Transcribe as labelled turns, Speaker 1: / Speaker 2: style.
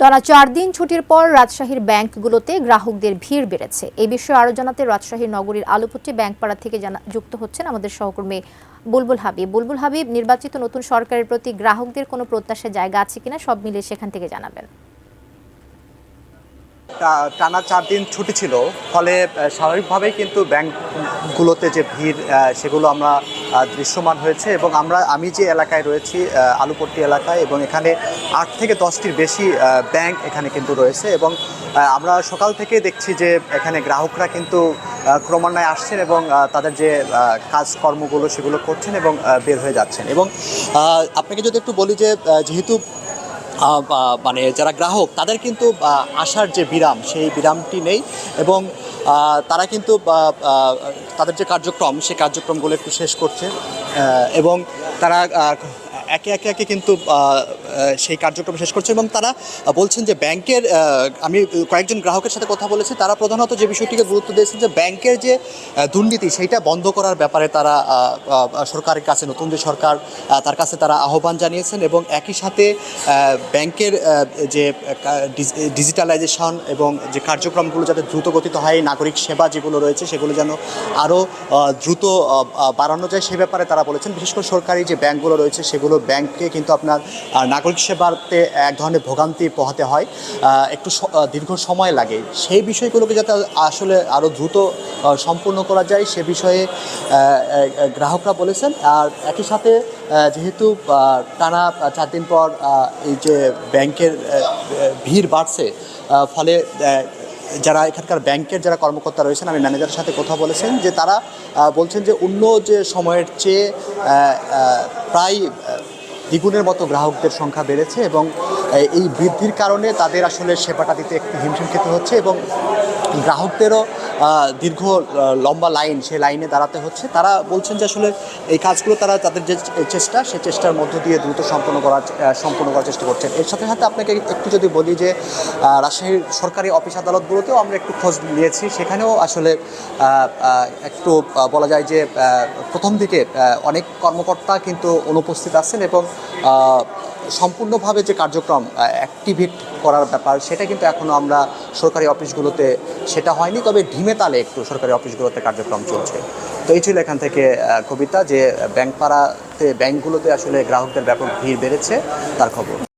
Speaker 1: টানা ৪ দিন ছুটির পর রাজশাহীর ব্যাংকগুলোতে গ্রাহকদের ভিড় বেড়েছে। এই বিষয়ে আরও জানাতে রাজশাহীর নগরীর আলুপট্টি ব্যাংকপাড়া থেকে যুক্ত হচ্ছেন আমাদের সহকর্মী বুলবুল হাবিব। বুলবুল হাবিব, নির্বাচিত নতুন সরকারের প্রতি গ্রাহকদের কোনো প্রত্যাশার জায়গা আছে কিনা সব মিলিয়ে সেখান থেকে জানাবেন।
Speaker 2: টানা ৪ দিন ছুটি ছিল, ফলে স্বাভাবিকভাবেই কিন্তু ব্যাংকগুলোতে যে ভিড় সেগুলো আমরা দৃশ্যমান হয়েছে। এবং আমি যে এলাকায় রয়েছি আলুপট্টি এলাকায়, এবং এখানে ৮ থেকে ১০টির বেশি ব্যাংক এখানে কিন্তু রয়েছে। এবং আমরা সকাল থেকে দেখছি যে এখানে গ্রাহকরা কিন্তু ক্রমান্বয়ে আসছেন এবং তাদের যে কাজকর্মগুলো সেগুলো করছেন এবং বের হয়ে যাচ্ছেন। এবং আপনাকে যদি একটু বলি যে যেহেতু মানে যারা গ্রাহক তাদের কিন্তু আসার যে বিরাম সেই বিরামটি নেই, এবং তারা কিন্তু তাদের যে কার্যক্রম সেই কার্যক্রমগুলো একটু শেষ করছে, এবং তারা একে একে কিন্তু সেই কার্যক্রম শেষ করছে। এবং তারা বলছেন যে ব্যাংকের, আমি কয়েকজন গ্রাহকের সাথে কথা বলেছি, তারা প্রধানত যে বিষয়টিকে গুরুত্ব দিয়েছেন যে ব্যাংকের যে দুর্নীতি সেইটা বন্ধ করার ব্যাপারে তারা সরকারের কাছে, নতুন যে সরকার তার কাছে তারা আহ্বান জানিয়েছেন। এবং একই সাথে ব্যাংকের যে ডিজিটালাইজেশন এবং যে কার্যক্রমগুলো যাতে দ্রুত গতিতে হয়, নাগরিক সেবা যেগুলো রয়েছে সেগুলো যেন আরও দ্রুত বাড়ানো যায় সে ব্যাপারে তারা বলেছেন। বিশেষ করে সরকারি যে ব্যাংকগুলো রয়েছে সেগুলো ব্যাংকে কিন্তু আপনার নাগরিক সেবাতে এক ধরনের ভোগান্তি পোহাতে হয়, একটু দীর্ঘ সময় লাগে। সেই বিষয়গুলোকে যাতে আসলে আরও দ্রুত সম্পূর্ণ করা যায় সে বিষয়ে গ্রাহকরা বলেছেন। আর একই সাথে যেহেতু টানা ৪ দিন পর এই যে ব্যাংকের ভিড় বাড়ছে, ফলে যারা এখানকার ব্যাংকের যারা কর্মকর্তা রয়েছেন, আমি ম্যানেজারের সাথে কথা বলেছেন যে তারা বলছেন যে অন্য যে সময়ের চেয়ে প্রায় দ্বিগুণের মতো গ্রাহকদের সংখ্যা বেড়েছে, এবং এই বৃদ্ধির কারণে তাদের আসলে সেবাটা দিতে একটু হিমশিম খেতে হচ্ছে, এবং গ্রাহকদেরও দীর্ঘ লম্বা লাইন, সেই লাইনে দাঁড়াতে হচ্ছে। তারা বলছেন যে আসলে এই কাজগুলো তারা তাদের যে চেষ্টা, সেই চেষ্টার মধ্য দিয়ে দ্রুত সম্পন্ন করার চেষ্টা করছেন। এর সাথে সাথে আপনাকে একটু যদি বলি যে রাজশাহীর সরকারি অফিস আদালতগুলোতেও আমরা একটু খোঁজ নিয়েছি, সেখানেও আসলে একটু বলা যায় যে প্রথম দিকে অনেক কর্মকর্তা কিন্তু অনুপস্থিত আছেন, এবং সম্পূর্ণভাবে যে কার্যক্রম অ্যাক্টিভেট করার ব্যাপার সেটা কিন্তু এখনও আমরা সরকারি অফিসগুলোতে সেটা হয়নি, তবে ঢিমে তালে একটু সরকারি অফিসগুলোতে কার্যক্রম চলছে। তো এই ছিল এখান থেকে কবিতা, যে ব্যাংকগুলোতে আসলে গ্রাহকদের ব্যাপক ভিড় বেড়েছে তার খবর।